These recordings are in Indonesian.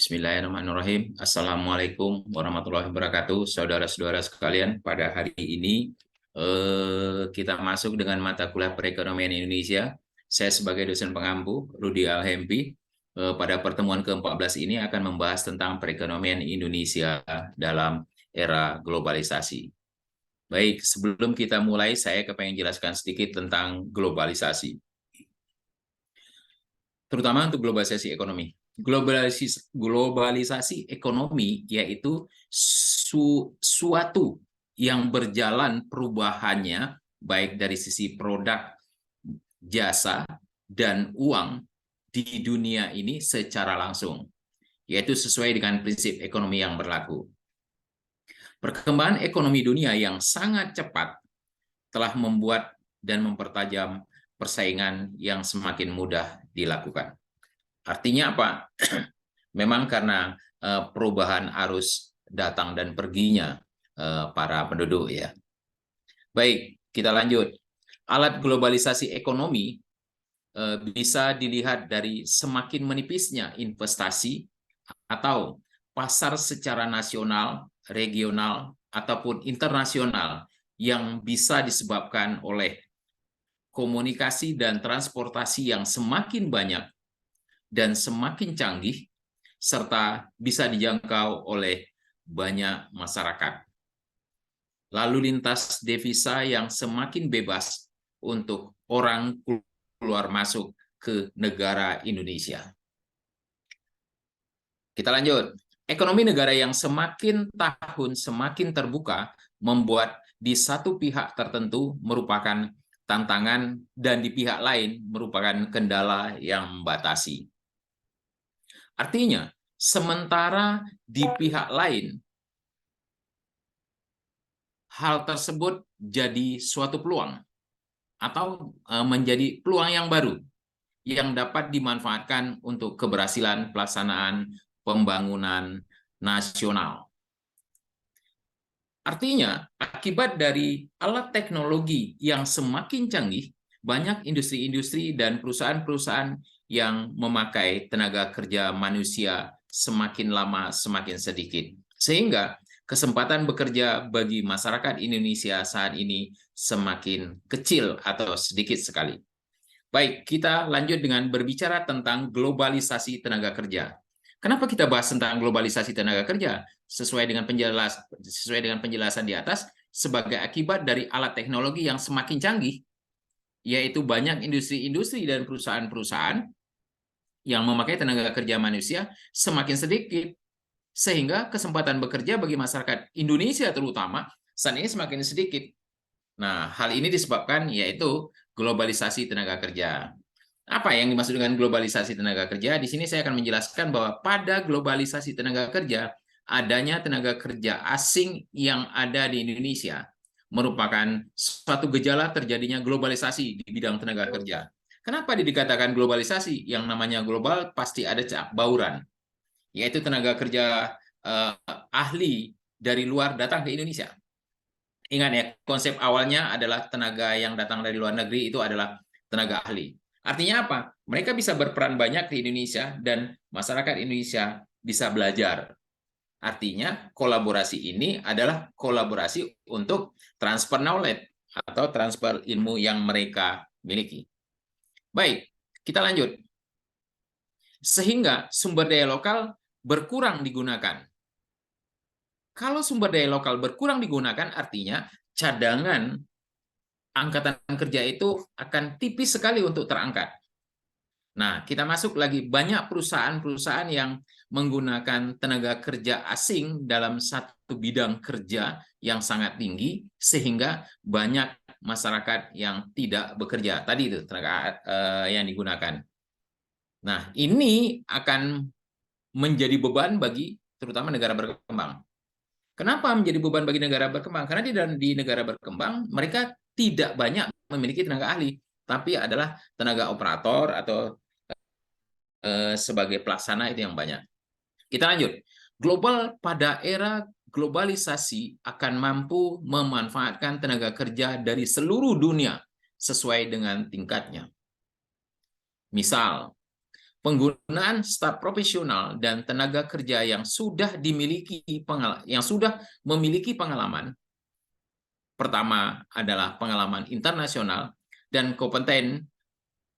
Bismillahirrahmanirrahim. Assalamualaikum warahmatullahi wabarakatuh, saudara-saudara sekalian. Pada hari ini kita masuk dengan mata kuliah perekonomian Indonesia. Saya sebagai dosen pengampu, Rudi Alhempi, pada pertemuan ke-14 ini akan membahas tentang perekonomian Indonesia dalam era globalisasi. Baik, sebelum kita mulai, saya kepengen jelaskan sedikit tentang globalisasi, terutama untuk globalisasi ekonomi. Globalisasi ekonomi yaitu suatu yang berjalan perubahannya baik dari sisi produk, jasa, dan uang di dunia ini secara langsung, yaitu sesuai dengan prinsip ekonomi yang berlaku. Perkembangan ekonomi dunia yang sangat cepat telah membuat dan mempertajam persaingan yang semakin mudah dilakukan. Artinya apa? Memang karena perubahan arus datang dan perginya para penduduk ya. Baik, kita lanjut. Alat globalisasi ekonomi bisa dilihat dari semakin menipisnya investasi atau pasar secara nasional, regional, ataupun internasional yang bisa disebabkan oleh komunikasi dan transportasi yang semakin banyak dan semakin canggih, serta bisa dijangkau oleh banyak masyarakat. Lalu lintas devisa yang semakin bebas untuk orang keluar masuk ke negara Indonesia. Kita lanjut. Ekonomi negara yang semakin tahun semakin terbuka membuat di satu pihak tertentu merupakan tantangan dan di pihak lain merupakan kendala yang membatasi. Artinya, sementara di pihak lain, hal tersebut jadi suatu peluang atau menjadi peluang yang baru yang dapat dimanfaatkan untuk keberhasilan pelaksanaan pembangunan nasional. Artinya, akibat dari alat teknologi yang semakin canggih, banyak industri-industri dan perusahaan-perusahaan yang memakai tenaga kerja manusia semakin lama semakin sedikit. Sehingga kesempatan bekerja bagi masyarakat Indonesia saat ini semakin kecil atau sedikit sekali. Baik, kita lanjut dengan berbicara tentang globalisasi tenaga kerja. Kenapa kita bahas tentang globalisasi tenaga kerja? Sesuai dengan penjelasan di atas, sebagai akibat dari alat teknologi yang semakin canggih, yaitu banyak industri-industri dan perusahaan-perusahaan yang memakai tenaga kerja manusia semakin sedikit, sehingga kesempatan bekerja bagi masyarakat Indonesia terutama saat ini semakin sedikit. Nah, hal ini disebabkan yaitu globalisasi tenaga kerja. Apa yang dimaksud dengan globalisasi tenaga kerja? Di sini saya akan menjelaskan bahwa pada globalisasi tenaga kerja, adanya tenaga kerja asing yang ada di Indonesia merupakan suatu gejala terjadinya globalisasi di bidang tenaga kerja. Kenapa dikatakan globalisasi? Yang namanya global pasti ada bauran, yaitu tenaga kerja ahli dari luar datang ke Indonesia. Ingat ya, konsep awalnya adalah tenaga yang datang dari luar negeri itu adalah tenaga ahli. Artinya apa? Mereka bisa berperan banyak di Indonesia dan masyarakat Indonesia bisa belajar. Artinya kolaborasi ini adalah kolaborasi untuk transfer knowledge atau transfer ilmu yang mereka miliki. Baik, kita lanjut. Sehingga sumber daya lokal berkurang digunakan. Kalau sumber daya lokal berkurang digunakan, artinya cadangan angkatan kerja itu akan tipis sekali untuk terangkat. Nah, kita masuk lagi, banyak perusahaan-perusahaan yang menggunakan tenaga kerja asing dalam satu bidang kerja yang sangat tinggi, sehingga banyak masyarakat yang tidak bekerja. Tadi itu tenaga yang digunakan. Nah, ini akan menjadi beban bagi terutama negara berkembang. Kenapa menjadi beban bagi negara berkembang? Karena di negara berkembang, mereka tidak banyak memiliki tenaga ahli, tapi adalah tenaga operator atau sebagai pelaksana itu yang banyak. Kita lanjut. Global pada era globalisasi akan mampu memanfaatkan tenaga kerja dari seluruh dunia sesuai dengan tingkatnya. Misal, penggunaan staf profesional dan tenaga kerja yang sudah memiliki pengalaman. Pertama adalah pengalaman internasional dan kompeten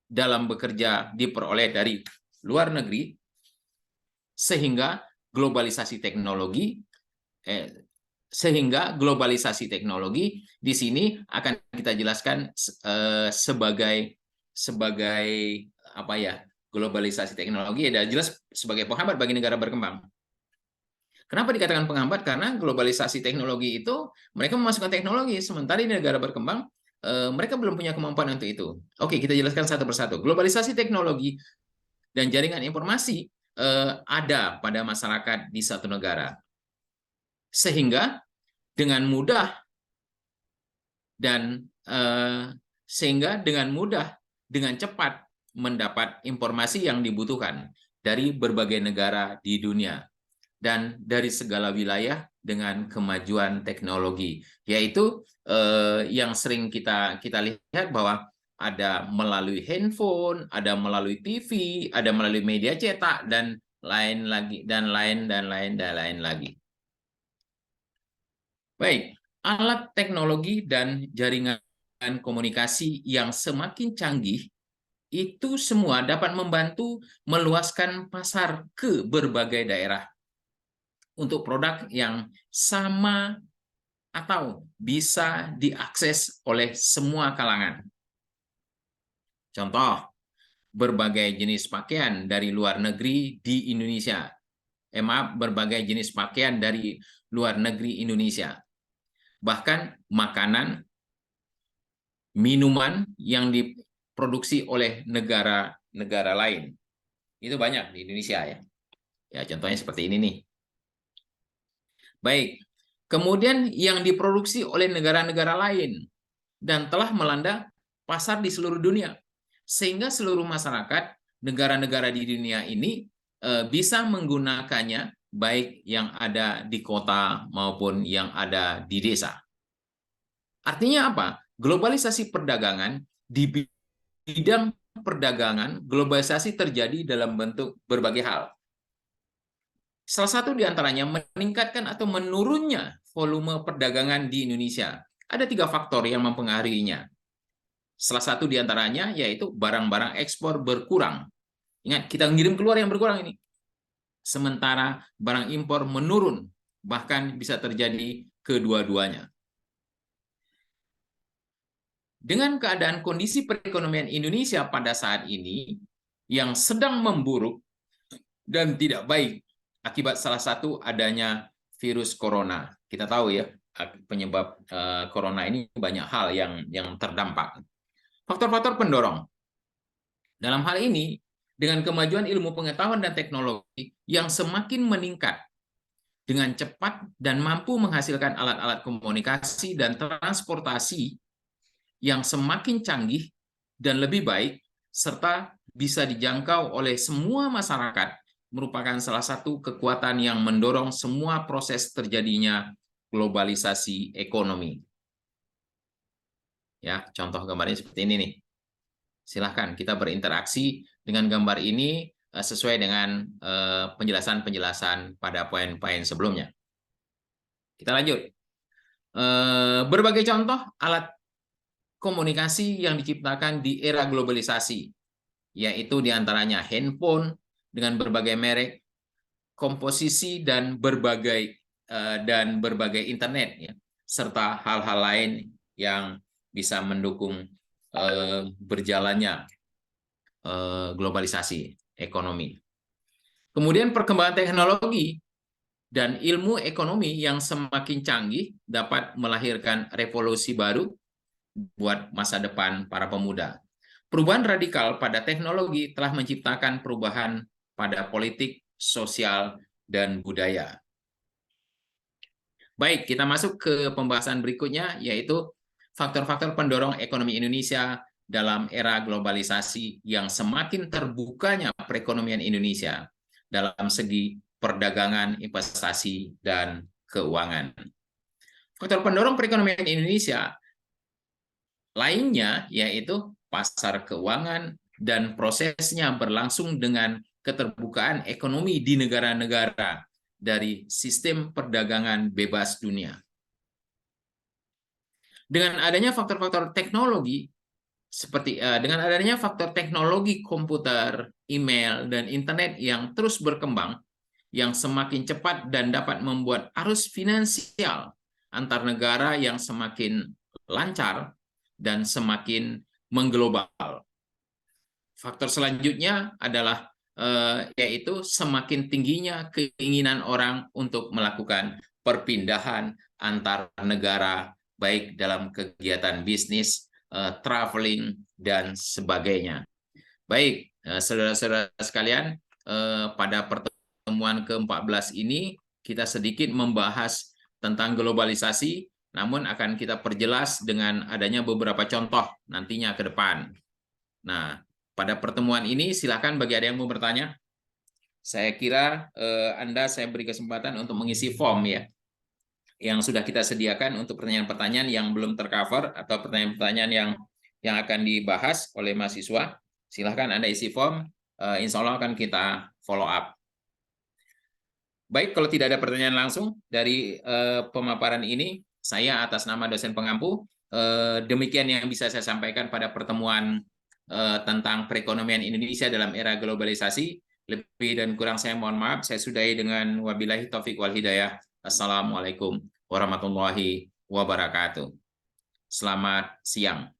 dalam bekerja diperoleh dari luar negeri, sehingga globalisasi teknologi di sini akan kita jelaskan sebagai apa ya? Globalisasi teknologi adalah jelas sebagai penghambat bagi negara berkembang. Kenapa dikatakan penghambat? Karena globalisasi teknologi itu mereka memasukkan teknologi, sementara di negara berkembang mereka belum punya kemampuan untuk itu. Oke, kita jelaskan satu persatu. Globalisasi teknologi dan jaringan informasi ada pada masyarakat di satu negara, sehingga dengan mudah dengan cepat mendapat informasi yang dibutuhkan dari berbagai negara di dunia dan dari segala wilayah dengan kemajuan teknologi, yaitu yang sering kita lihat bahwa ada melalui handphone, ada melalui TV, ada melalui media cetak, dan lain lagi. Baik, alat teknologi dan jaringan komunikasi yang semakin canggih itu semua dapat membantu meluaskan pasar ke berbagai daerah untuk produk yang sama atau bisa diakses oleh semua kalangan. Contoh, berbagai jenis pakaian dari luar negeri di Indonesia. Berbagai jenis pakaian dari luar negeri Indonesia. Bahkan makanan, minuman yang diproduksi oleh negara-negara lain. Itu banyak di Indonesia ya. Ya, contohnya seperti ini nih. Baik. Kemudian yang diproduksi oleh negara-negara lain dan telah melanda pasar di seluruh dunia. Sehingga seluruh masyarakat negara-negara di dunia ini bisa menggunakannya, baik yang ada di kota maupun yang ada di desa. Artinya apa? Globalisasi perdagangan, di bidang perdagangan, globalisasi terjadi dalam bentuk berbagai hal. Salah satu di antaranya meningkatkan atau menurunnya volume perdagangan di Indonesia. Ada 3 faktor yang mempengaruhinya. Salah satu di antaranya yaitu barang-barang ekspor berkurang. Ingat, kita ngirim keluar yang berkurang ini. Sementara barang impor menurun, bahkan bisa terjadi kedua-duanya. Dengan keadaan kondisi perekonomian Indonesia pada saat ini yang sedang memburuk dan tidak baik akibat salah satu adanya virus corona. Kita tahu ya, penyebab corona ini banyak hal yang terdampak. Faktor-faktor pendorong. Dalam hal ini, dengan kemajuan ilmu pengetahuan dan teknologi yang semakin meningkat dengan cepat dan mampu menghasilkan alat-alat komunikasi dan transportasi yang semakin canggih dan lebih baik, serta bisa dijangkau oleh semua masyarakat, merupakan salah satu kekuatan yang mendorong semua proses terjadinya globalisasi ekonomi. Ya, contoh gambarnya seperti ini nih. Silahkan kita berinteraksi dengan gambar ini sesuai dengan penjelasan-penjelasan pada poin-poin sebelumnya. Kita lanjut. Berbagai contoh alat komunikasi yang diciptakan di era globalisasi, yaitu diantaranya handphone dengan berbagai merek, komposisi dan berbagai internet, ya, serta hal-hal lain yang bisa mendukung berjalannya globalisasi ekonomi. Kemudian perkembangan teknologi dan ilmu ekonomi yang semakin canggih dapat melahirkan revolusi baru buat masa depan para pemuda. Perubahan radikal pada teknologi telah menciptakan perubahan pada politik, sosial, dan budaya. Baik, kita masuk ke pembahasan berikutnya, yaitu faktor-faktor pendorong ekonomi Indonesia dalam era globalisasi yang semakin terbukanya perekonomian Indonesia dalam segi perdagangan, investasi, dan keuangan. Faktor pendorong perekonomian Indonesia lainnya yaitu pasar keuangan, dan prosesnya berlangsung dengan keterbukaan ekonomi di negara-negara dari sistem perdagangan bebas dunia. Dengan adanya faktor-faktor teknologi dengan adanya faktor teknologi komputer, email, dan internet yang terus berkembang, yang semakin cepat dan dapat membuat arus finansial antar negara yang semakin lancar dan semakin mengglobal. Faktor selanjutnya adalah yaitu semakin tingginya keinginan orang untuk melakukan perpindahan antar negara, baik dalam kegiatan bisnis, traveling, dan sebagainya. Baik, saudara-saudara sekalian, pada pertemuan ke-14 ini kita sedikit membahas tentang globalisasi, namun akan kita perjelas dengan adanya beberapa contoh nantinya ke depan. Nah, pada pertemuan ini silakan bagi ada yang mau bertanya. Saya kira saya beri kesempatan untuk mengisi form ya, yang sudah kita sediakan untuk pertanyaan-pertanyaan yang belum tercover atau pertanyaan-pertanyaan yang akan dibahas oleh mahasiswa. Silahkan Anda isi form, insya Allah akan kita follow up. Baik, kalau tidak ada pertanyaan langsung dari pemaparan ini, saya atas nama dosen pengampu, demikian yang bisa saya sampaikan pada pertemuan tentang perekonomian Indonesia dalam era globalisasi. Lebih dan kurang saya mohon maaf, saya sudahi dengan wabillahi taufik wal hidayah. Assalamualaikum warahmatullahi wabarakatuh. Selamat siang.